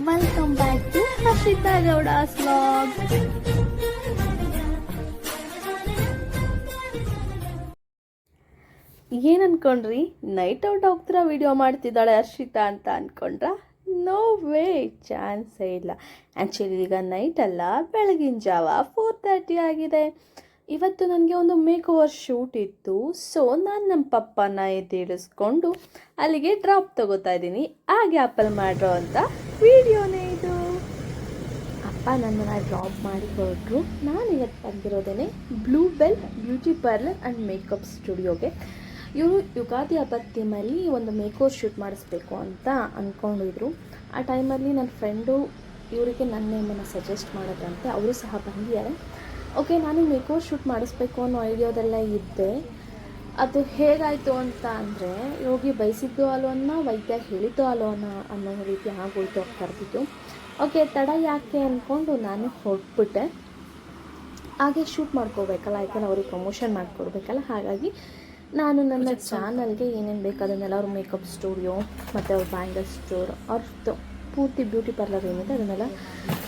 Welcome back to Harshita Gowda's vlog. ಏನ್ ಅನ್ಕೊಂಡ್ರಿ, night out ಹೋಗ್ತಿರೋ ವಿಡಿಯೋ ಮಾಡ್ತಿದ್ದಾಳೆ ಹರ್ಷಿತಾ ಅಂತ ಅನ್ಕೊಂಡ್ರ? ನೋ ವೇ, ಚಾನ್ಸೇ ಇಲ್ಲ. ಆ್ಯಕ್ಚುಲಿ ಈಗ ನೈಟ್ ಅಲ್ಲ, ಬೆಳಗಿನ ಜಾವ 4:30 ಆಗಿದೆ. ಇವತ್ತು ನನಗೆ ಒಂದು ಮೇಕ್ ಓವರ್ ಶೂಟ್ ಇತ್ತು. ಸೊ ನಾನು ನಮ್ಮ ಪಪ್ಪನ ಎದ್ದೇಳಿಸ್ಕೊಂಡು ಅಲ್ಲಿಗೆ ಡ್ರಾಪ್ ತಗೋತಾ ಇದ್ದೀನಿ. ಆ ಗ್ಯಾಪಲ್ಲಿ ಮಾಡಿರೋ ಅಂತ ವಿಡಿಯೋನೇ ಇದು. ಅಪ್ಪ ನನ್ನನ್ನು ಡ್ರಾಪ್ ಮಾಡಿ ಹೊರಟರು. ನಾನು ಇವತ್ತು ಬಂದಿರೋದೇ blue bell beauty parlour and makeup ಸ್ಟುಡಿಯೋಗೆ. ಇವರು ಯುಗಾದಿ ಹಬ್ಬದ ಟೈಮಲ್ಲಿ ಒಂದು ಮೇಕ್ ಓವರ್ ಶೂಟ್ ಮಾಡಿಸ್ಬೇಕು ಅಂತ ಅಂದ್ಕೊಂಡಿದ್ರು. ಆ ಟೈಮಲ್ಲಿ ನನ್ನ ಫ್ರೆಂಡು ಇವರಿಗೆ ನನ್ನ ನೇಮನ್ನು ಸಜೆಸ್ಟ್ ಮಾಡೋದಂತೆ. ಅವರು ಸಹ ಬಂದಿದ್ದಾರೆ. ಓಕೆ, ನಾನು ಮೇಕ್ ಓವರ್ ಶೂಟ್ ಮಾಡಿಸ್ಬೇಕು ಅನ್ನೋ ಐಡಿಯಾದೆಲ್ಲ ಇದ್ದೆ. ಅದು ಹೇಗಾಯಿತು ಅಂತ ಅಂದರೆ, ಯೋಗಿ ಬಯಸಿದ್ದು ಅಲೋನ್ನ, ವೈದ್ಯ ಹೇಳಿದ್ದು ಅಲೋನ ಅನ್ನೋ ರೀತಿ ಆಗೋಯ್ತು ಕರೆದಿದ್ದು. ಓಕೆ, ತಡ ಯಾಕೆ ಅಂದ್ಕೊಂಡು ನಾನು ಹೊರಟ್ಬಿಟ್ಟೆ. ಹಾಗೆ ಶೂಟ್ ಮಾಡ್ಕೋಬೇಕಲ್ಲ, ಯಾಕೆಂದ್ರೆ ಅವ್ರಿಗೆ ಪ್ರಮೋಷನ್ ಮಾಡಿಕೊಡ್ಬೇಕಲ್ಲ. ಹಾಗಾಗಿ ನಾನು ನನ್ನ ಚಾನಲ್ಗೆ ಏನೇನು ಬೇಕು ಅದನ್ನೆಲ್ಲ ಅವ್ರ ಮೇಕಪ್ ಸ್ಟುಡಿಯೋ ಮತ್ತು ಅವ್ರ ಬ್ಯಾಂಗಲ್ ಸ್ಟೋರ್ ಅವ್ರದ್ದು ಪೂರ್ತಿ ಬ್ಯೂಟಿ ಪಾರ್ಲರ್ ಏನಿದೆ ಅದನ್ನೆಲ್ಲ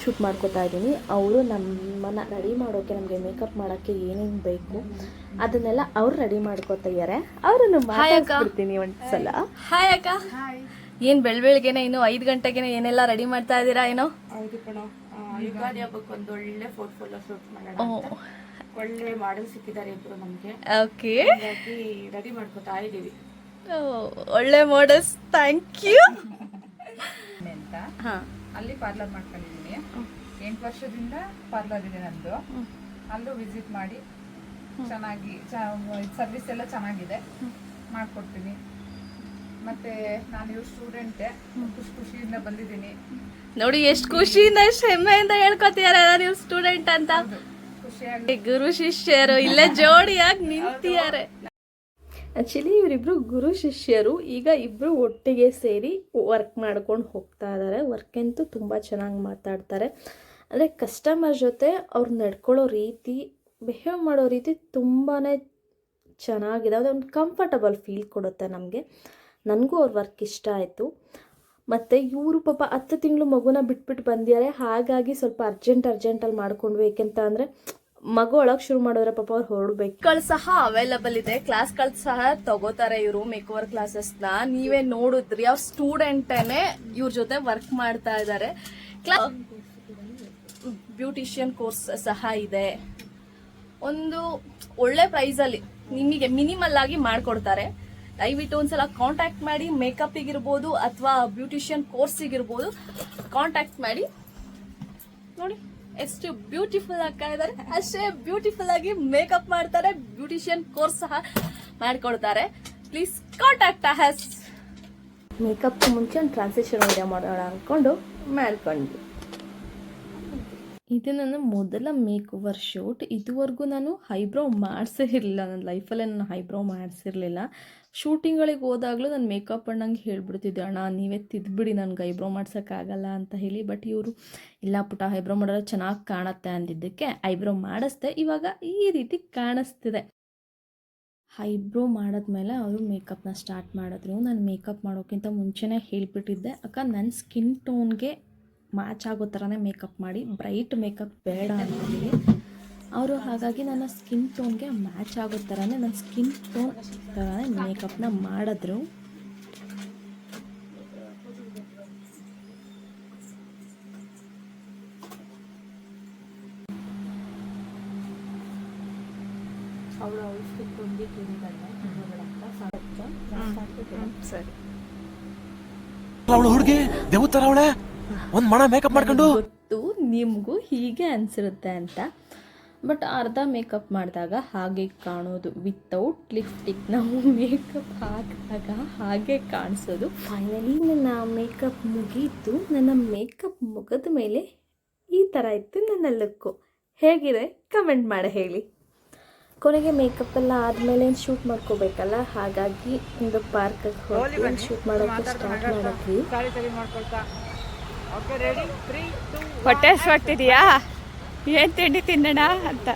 ಶೂಟ್ ಮಾಡ್ಕೋತಾ ಇದ್ದೀನಿ. ಅವರು ನಮ್ಮನ್ನು ರೆಡಿ ಮಾಡೋಕ್ಕೆ, ನಮಗೆ ಮೇಕಪ್ ಮಾಡೋಕ್ಕೆ ಏನೇನು ಬೇಕು ಅದನ್ನೆಲ್ಲ ಅವ್ರು ರೆಡಿ ಮಾಡ್ಕೋತಾ ಇದ್ದಾರೆ. ಅವರನ್ನು ಮಾತಾಡ್ತೀನಿ ಒಂದು ಸಲ. ಹಾಯ್ ಅಕ್ಕ. ಏನು ಬೆಳಗ್ಗೆನೆ ಇನ್ನು 5 ಗಂಟೆಗೆ ಏನೆಲ್ಲ ರೆಡಿ ಮಾಡ್ತಾ ಇದ್ದೀರಾ ಏನೋ? ಹೌದು ಕಣೋ, ಯುಗಾದಿ ಹಬ್ಬಕ್ಕೆ ಒಂದು ಒಳ್ಳೆ ಫೋಟೋ ಶೂಟ್ ಮಾಡೋಣ. ಒಳ್ಳೆ ಮಾಡೆಲ್ ಸಿಕ್ಕಿದ್ದಾರೆ ಇಬ್ರು ನಮಗೆ. ಓಕೆ, ರೆಡಿ ಮಾಡ್ಕೊತಾ ಇದೀವಿ. ಒಳ್ಳೆ ಮಾಡೆಲ್ಸ್, ಥ್ಯಾಂಕ್ ಯು. ಅಂತ ಅಲ್ಲಿ ಪಾರ್ಲರ್ ಮಾಡ್ಕೊಂಡಿದ್ದೀನಿ. 8 ವರ್ಷದಿಂದ ಪಾರ್ಲರ್ ಇದೆ ನಂದು. ಅಲ್ಲೂ ವಿಸಿಟ್ ಮಾಡಿ ಚೆನ್ನಾಗಿ ಸರ್ವಿಸ್ ಎಲ್ಲ ಚೆನ್ನಾಗಿದೆ, ಮಾಡ್ಕೊಡ್ತೀನಿ. ಮತ್ತೆ ನಾನು ಇವ್ರ ಸ್ಟೂಡೆಂಟೇ, ಖುಷಿಯಿಂದ ಬಂದಿದ್ದೀನಿ. ನೋಡಿ ಎಷ್ಟು ಖುಷಿಯಿಂದ, ಎಷ್ಟು ಹೆಮ್ಮೆಯಿಂದ ಹೇಳ್ಕೊತಿದ್ದಾರೆ ನೀವು ಸ್ಟೂಡೆಂಟ್ ಅಂತ. ಖುಷಿಯಾಗಿ ಗುರು ಶಿಷ್ಯರು ಇಲ್ಲೇ ಜೋಡಿಯಾಗಿ ನಿಂತಿದ್ದಾರೆ. ಆ್ಯಕ್ಚುಲಿ ಇವರಿಬ್ರು ಗುರು ಶಿಷ್ಯರು. ಈಗ ಇಬ್ಬರು ಒಟ್ಟಿಗೆ ಸೇರಿ ವರ್ಕ್ ಮಾಡ್ಕೊಂಡು ಹೋಗ್ತಾ ಇದ್ದಾರೆ. ವರ್ಕ್ ಅಂತೂ ತುಂಬ ಚೆನ್ನಾಗಿ ಮಾತಾಡ್ತಾರೆ. ಅಂದರೆ ಕಸ್ಟಮರ್ ಜೊತೆ ಅವ್ರು ನಡ್ಕೊಳ್ಳೋ ರೀತಿ, ಬಿಹೇವ್ ಮಾಡೋ ರೀತಿ ತುಂಬಾ ಚೆನ್ನಾಗಿದೆ. ಅದೊಂದು ಕಂಫರ್ಟಬಲ್ ಫೀಲ್ ಕೊಡುತ್ತೆ ನಮಗೆ. ನನಗೂ ಅವ್ರ ವರ್ಕ್ ಇಷ್ಟ ಆಯಿತು. ಮತ್ತು ಇವರು ಪಾಪ 10 ತಿಂಗಳು ಮಗುನ ಬಿಟ್ಬಿಟ್ಟು ಬಂದಿದ್ದಾರೆ. ಹಾಗಾಗಿ ಸ್ವಲ್ಪ ಅರ್ಜೆಂಟಲ್ಲಿ ಮಾಡ್ಕೊಂಡ್ವಿ. ಏಕೆಂತ ಅಂದರೆ ಮಗು ಒಳಗೆ ಶುರು ಮಾಡಿದ್ರೆ ಪಾಪ ಅವ್ರು ಹೊರಡ್ಬೇಕು. ಸಹ ಅವೈಲಬಲ್ ಇದೆ, ಕ್ಲಾಸ್ಗಳು ಸಹ ತಗೋತಾರೆ ಇವರು ಮೇಕ್ ಓವರ್ ಕ್ಲಾಸಸ್ನ. ನೀವೇ ನೋಡಿದ್ರಿ, ಅವ್ರ ಸ್ಟೂಡೆಂಟೇನೆ ಇವ್ರ ಜೊತೆ ವರ್ಕ್ ಮಾಡ್ತಾ ಇದ್ದಾರೆ. ಬ್ಯೂಟಿಷಿಯನ್ ಕೋರ್ಸ್ ಸಹ ಇದೆ. ಒಂದು ಒಳ್ಳೆ ಪ್ರೈಸಲ್ಲಿ ನಿಮಗೆ ಮಿನಿಮಲ್ ಆಗಿ ಮಾಡಿಕೊಡ್ತಾರೆ. ದಯವಿಟ್ಟು ಒಂದ್ಸಲ ಕಾಂಟ್ಯಾಕ್ಟ್ ಮಾಡಿ. ಮೇಕಪ್ಪಿಗಿರ್ಬೋದು ಅಥವಾ ಬ್ಯೂಟಿಷಿಯನ್ ಕೋರ್ಸಿಗಿರ್ಬೋದು ಕಾಂಟ್ಯಾಕ್ಟ್ ಮಾಡಿ. ನೋಡಿ ಎಷ್ಟು ಬ್ಯೂಟಿಫುಲ್ ಆಗ್ತಾ ಇದ್ದಾರೆ, ಅಷ್ಟೇ ಬ್ಯೂಟಿಫುಲ್ ಆಗಿ ಮೇಕಪ್ ಮಾಡ್ತಾರೆ. ಬ್ಯೂಟಿಷಿಯನ್ ಕೋರ್ಸ್ ಸಹ ಮಾಡಿಕೊಡ್ತಾರೆ. Please contact us. ಮೇಕಪ್ ಮುಂಚೆ ಒಂದು ಟ್ರಾನ್ಸಿಷನ್ ವಿಡಿಯೋ ಮಾಡೋಣ ಅಂದ್ಕೊಂಡು ಮಾಡ್ಕೊಂಡ್ವಿ. ಇದು ನನ್ನ ಮೊದಲ ಮೇಕ್ ಓವರ್ ಶೂಟ್. ಇದುವರೆಗೂ ನಾನು ಐಬ್ರೋ ಮಾಡಿಸಿರಲಿಲ್ಲ. ನನ್ನ ಲೈಫಲ್ಲೇ ನಾನು ಐಬ್ರೋ ಮಾಡಿಸಿರಲಿಲ್ಲ. ಶೂಟಿಂಗ್ಗಳಿಗೆ ಹೋದಾಗಲೂ ನಾನು ಮೇಕಪ್ ಅಣ್ಣಂಗೆ ಹೇಳ್ಬಿಡ್ತಿದ್ದೆ, ಅಣ್ಣ ನೀವೇ ತಿದ್ಬಿಡಿ, ನನಗೆ ಐಬ್ರೋ ಮಾಡ್ಸೋಕ್ಕಾಗಲ್ಲ ಅಂತ ಹೇಳಿ. ಬಟ್ ಇವರು ಇಲ್ಲ ಪುಟ, ಐಬ್ರೋ ಮಾಡೋದು ಚೆನ್ನಾಗಿ ಕಾಣುತ್ತೆ ಅಂದಿದ್ದಕ್ಕೆ ಐಬ್ರೋ ಮಾಡಿಸ್ದೆ. ಇವಾಗ ಈ ರೀತಿ ಕಾಣಿಸ್ತಿದೆ. ಐಬ್ರೋ ಮಾಡಿದ್ಮೇಲೆ ಅವರು ಮೇಕಪ್ನ ಸ್ಟಾರ್ಟ್ ಮಾಡಿದ್ರು. ನಾನು ಮೇಕಪ್ ಮಾಡೋಕ್ಕಿಂತ ಮುಂಚೆನೇ ಹೇಳಿಬಿಟ್ಟಿದ್ದೆ, ಅಕ್ಕ ನನ್ನ ಸ್ಕಿನ್ ಟೋನ್ಗೆ ಮ್ಯಾಚ್ ಆಗೋ ಥರನೇ ಮೇಕಪ್ ಮಾಡಿ, ಬ್ರೈಟ್ ಮೇಕಪ್ ಬೇಡ ಅಂತಿದ್ದೀವಿ ಅವರು. ಹಾಗಾಗಿ ನನ್ನ ಸ್ಕಿನ್ ಟೋನ್ಗೆ ಮ್ಯಾಚ್ ಆಗೋ ಥರನೇ, ನನ್ನ ಸ್ಕಿನ್ ಟೋನ್ ಥರನೇ ಮೇಕಪ್ನ ಮಾಡಿದ್ರು. ಸರಿ, ಅವಳು ಹುಡುಗಿ ದೇವತರ ಅವಳೆ, ಒಂದು ಮಣ ಮೇಕಪ್ ಮಾಡ್ಕೊಂಡು. ಗೊತ್ತು ನಿಮಗೂ ಹೀಗೆ ಅನಿಸಿರುತ್ತೆ ಅಂತ. ಬಟ್ ಅರ್ಧ ಮೇಕಪ್ ಮಾಡಿದಾಗ ಹಾಗೆ ಕಾಣೋದು, ವಿತೌಟ್ ಲಿಪ್ಸ್ಟಿಕ್ ನಾವು ಮೇಕಪ್ ಹಾಕಿದಾಗ ಹಾಗೆ ಕಾಣಿಸೋದು. ಫೈನಲಿ ನನ್ನ ಮೇಕಪ್ ಮುಗೀತು. ನನ್ನ ಮೇಕಪ್ ಮುಗಿದ ಮೇಲೆ ಈ ಥರ ಇತ್ತು ನನ್ನ ಲುಕ್ಕು. ಹೇಗಿದೆ ಕಮೆಂಟ್ ಮಾಡಿ ಹೇಳಿ. ಕೊನೆಗೆ ಮೇಕಪ್ ಎಲ್ಲ ಆದಮೇಲೆ ಶೂಟ್ ಮಾಡ್ಕೋಬೇಕಲ್ಲ, ಹಾಗಾಗಿ ಒಂದು ಪಾರ್ಕಿಗೆ ಹೋಗಿ ಶೂಟ್ ಮಾಡೋಕ್ಕೆ ಸ್ಟಾರ್ಟ್ ಮಾಡಿದ್ವಿ. ಹೊಟ್ಟೆ ಹಸ್ವಾಗ್ತಿದೆಯಾ, ಏನು ತಿಂಡಿ ತಿನ್ನೋಣ ಅಂತ.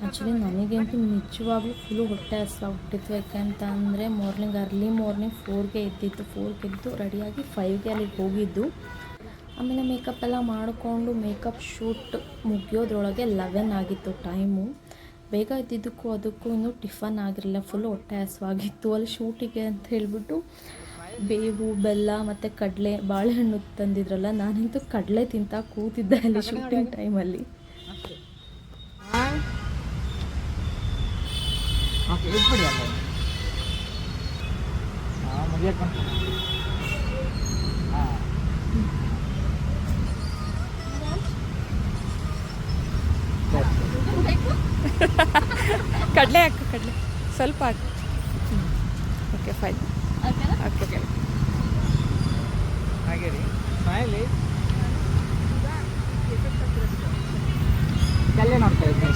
ಆ್ಯಕ್ಚುಲಿ ನನಗಂತೂ ನಿಜವಾಗ್ಲೂ ಫುಲ್ಲು ಹೊಟ್ಟೆ ಹಸ್ವಾಗ್ಬಿಟ್ಟಿತ್ತು. ಯಾಕೆ ಅಂತ ಅಂದರೆ ಅರ್ಲಿ ಮಾರ್ನಿಂಗ್ 4ಗೆ ಎದ್ದಿತ್ತು. 4ಗೆ ಎದ್ದು ರೆಡಿಯಾಗಿ 5ಗೆ ಅಲ್ಲಿಗೆ ಹೋಗಿದ್ದು. ಆಮೇಲೆ ಮೇಕಪ್ ಎಲ್ಲ ಮಾಡಿಕೊಂಡು ಮೇಕಪ್ ಶೂಟ್ ಮುಗಿಯೋದ್ರೊಳಗೆ 11 ಆಗಿತ್ತು ಟೈಮು. ಬೇಗ ಎದ್ದಿದ್ದಕ್ಕೂ ಅದಕ್ಕೂ ಇನ್ನೂ ಟಿಫನ್ ಆಗಿರಲಿಲ್ಲ. ಫುಲ್ಲು ಹೊಟ್ಟೆ ಹಸ್ವಾಗಿತ್ತು. ಅಲ್ಲಿ ಶೂಟಿಗೆ ಅಂತ ಹೇಳಿಬಿಟ್ಟು ಬೇವು ಬೆಲ್ಲ ಮತ್ತು ಕಡಲೆ ಬಾಳೆಹಣ್ಣು ತಂದಿದ್ರಲ್ಲ, ನಾನಂತೂ ಕಡಲೆ ತಿಂತಾ ಕೂತಿದ್ದೆ ಅಲ್ಲಿ ಶೂಟಿಂಗ್ ಟೈಮಲ್ಲಿ. ಕಡಲೆ ಹಾಕು, ಕಡಲೆ ಸ್ವಲ್ಪ ಹಾಕು. Okay fine. ಓಕೆ ಹಾಗೆ ರೀ ಸ್ಮೈಲಿ ಕಲ್ಲೇ ನೋಡ್ತಾ ಇದ್ದೆ.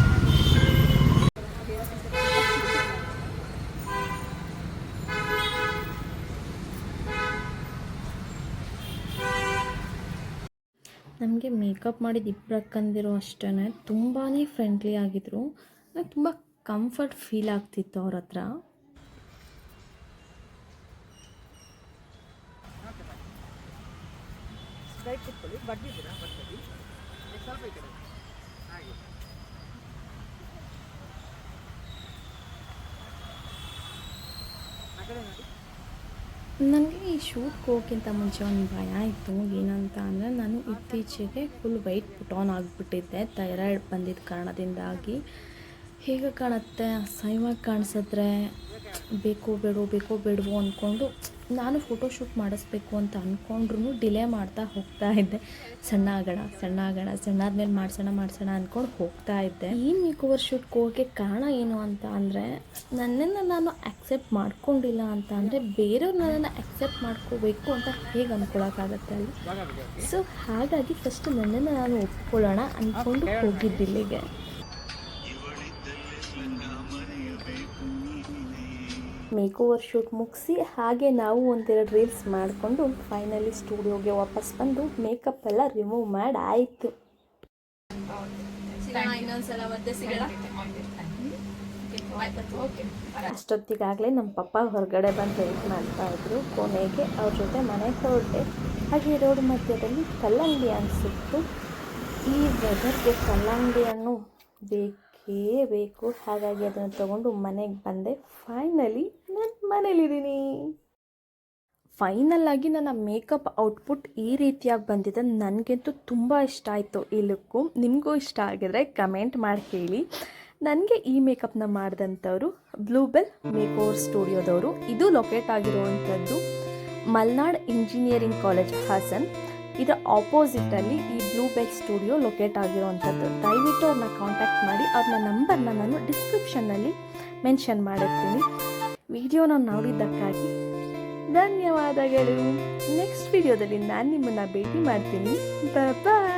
ನಮಗೆ ಮೇಕಪ್ ಮಾಡಿದ ಇಬ್ಬರು ಅಕ್ಕಂದಿರು ಅಷ್ಟೇ ತುಂಬಾ ಫ್ರೆಂಡ್ಲಿ ಆಗಿದ್ದರು. ನನಗೆ ತುಂಬ ಕಂಫರ್ಟ್ ಫೀಲ್ ಆಗ್ತಿತ್ತು ಅವ್ರ ಹತ್ರ. ನನಗೆ ಈ ಶೂಟ್ಗೆ ಹೋಗೋಕ್ಕಿಂತ ಮುಂಚೆ ಒಂದು ಭಯ ಇತ್ತು. ಏನಂತ ಅಂದರೆ ನಾನು ಇತ್ತೀಚೆಗೆ ಫುಲ್ ವೆಯ್ಟ್ ಪುಟ್ ಆನ್ ಆಗಿಬಿಟ್ಟಿದ್ದೆ ಥೈರಾಯ್ಡ್ ಬಂದಿದ್ದ ಕಾರಣದಿಂದಾಗಿ. ಹೇಗೆ ಕಾಣುತ್ತೆ, ಅಸಹ್ಯವಾಗಿ ಕಾಣಿಸಿದ್ರೆ ಬೇಕೋ ಬೇಡವೋ ಅಂದ್ಕೊಂಡು ನಾನು ಫೋಟೋಶೂಟ್ ಮಾಡಿಸ್ಬೇಕು ಅಂತ ಅಂದ್ಕೊಂಡ್ರೂ ಡಿಲೇ ಮಾಡ್ತಾ ಹೋಗ್ತಾ ಇದ್ದೆ. ಸಣ್ಣ ಆದ್ಮೇಲೆ ಮಾಡಿಸೋಣ ಅಂದ್ಕೊಂಡು ಹೋಗ್ತಾ ಇದ್ದೆ. ಈ ಮೇಕೋವರ್ ಶೂಟ್ಗೆ ಹೋಗೋಕ್ಕೆ ಕಾರಣ ಏನು ಅಂತ ಅಂದರೆ, ನನ್ನನ್ನು ನಾನು ಆಕ್ಸೆಪ್ಟ್ ಮಾಡ್ಕೊಂಡಿಲ್ಲ ಅಂತ ಅಂದರೆ ಬೇರೆಯವ್ರು ನನ್ನನ್ನು ಆಕ್ಸೆಪ್ಟ್ ಮಾಡ್ಕೋಬೇಕು ಅಂತ ಹೇಗೆ ಅಂದ್ಕೊಳಕ್ಕಾಗತ್ತೆ ಅಲ್ಲಿ. ಸೊ ಹಾಗಾಗಿ ಫಸ್ಟ್ ನನ್ನನ್ನು ನಾನು ಒಪ್ಕೊಳ್ಳೋಣ ಅಂದ್ಕೊಂಡು ಹೋಗಿದ್ದಿಲ್ಲಿಗೆ. ಮೇಕೋವರ್ ಶೂಟ್ ಮುಗಿಸಿ ಹಾಗೆ ನಾವು ಒಂದೆರಡು ರೀಲ್ಸ್ ಮಾಡಿಕೊಂಡು ಫೈನಲಿ ಸ್ಟುಡಿಯೋಗೆ ವಾಪಸ್ ಬಂದು ಮೇಕಪ್ ಎಲ್ಲ ರಿಮೂವ್ ಮಾಡಿ ಆಯಿತು. ಅಷ್ಟೊತ್ತಿಗಾಗಲೇ ನಮ್ಮ ಪಪ್ಪ ಹೊರಗಡೆ ಬಂದು ವೆಯ್ಟ್ ಮಾಡ್ತಾಯಿದ್ರು. ಕೊನೆಗೆ ಅವ್ರ ಜೊತೆ ಮನೆಗೆ ಹೊರಟೆ. ಹಾಗೆ ರೋಡ್ ಮಧ್ಯದಲ್ಲಿ ಕಲ್ಲಂಗಡಿ ಹಣ್ಣು ಸಿಕ್ತು. ಈ ವೆದರ್ಗೆ ಕಲ್ಲಂಗಡಿ ಹಣ್ಣು ಬೇಕು. ಹಾಗಾಗಿ ಅದನ್ನು ತೊಗೊಂಡು ಮನೆಗೆ ಬಂದೆ. ಫೈನಲಿ ನಾನು ಮನೇಲಿದ್ದೀನಿ. ಫೈನಲ್ಲಾಗಿ ನನ್ನ ಮೇಕಪ್ ಔಟ್ಪುಟ್ ಈ ರೀತಿಯಾಗಿ ಬಂದಿದೆ. ನನಗಂತೂ ತುಂಬ ಇಷ್ಟ ಆಯಿತು ಈ ಲುಕ್ಕು. ನಿಮಗೂ ಇಷ್ಟ ಆಗಿದ್ರೆ ಕಮೆಂಟ್ ಮಾಡಿ ಹೇಳಿ. ನನಗೆ ಈ ಮೇಕಪ್ನ ಮಾಡಿದಂಥವ್ರು ಬ್ಲೂಬೆಲ್ ಮೇಕೋವರ್ ಸ್ಟುಡಿಯೋದವರು. ಇದು ಲೊಕೇಟ್ ಆಗಿರುವಂಥದ್ದು ಮಲ್ನಾಡ್ ಇಂಜಿನಿಯರಿಂಗ್ ಕಾಲೇಜ್ ಹಾಸನ್. ಇದರ ಆಪೋಸಿಟಲ್ಲಿ ಈ ಬ್ಲೂಬೆಲ್ ಸ್ಟುಡಿಯೋ ಲೊಕೇಟ್ ಆಗಿರುವಂಥದ್ದು. ದಯವಿಟ್ಟು ಅವ್ರನ್ನ ಕಾಂಟ್ಯಾಕ್ಟ್ ಮಾಡಿ. ಅವ್ರನ್ನ ನಂಬರ್ನ ನಾನು ಡಿಸ್ಕ್ರಿಪ್ಷನ್ನಲ್ಲಿ ಮೆನ್ಷನ್ ಮಾಡಿರ್ತೀನಿ. ವಿಡಿಯೋನ ನೋಡಿದ್ದಕ್ಕಾಗಿ ಧನ್ಯವಾದಗಳು. ನೆಕ್ಸ್ಟ್ ವಿಡಿಯೋದಲ್ಲಿ ನಾನು ನಿಮ್ಮನ್ನು ಭೇಟಿ ಮಾಡ್ತೀನಿ. ಬಾಯ್.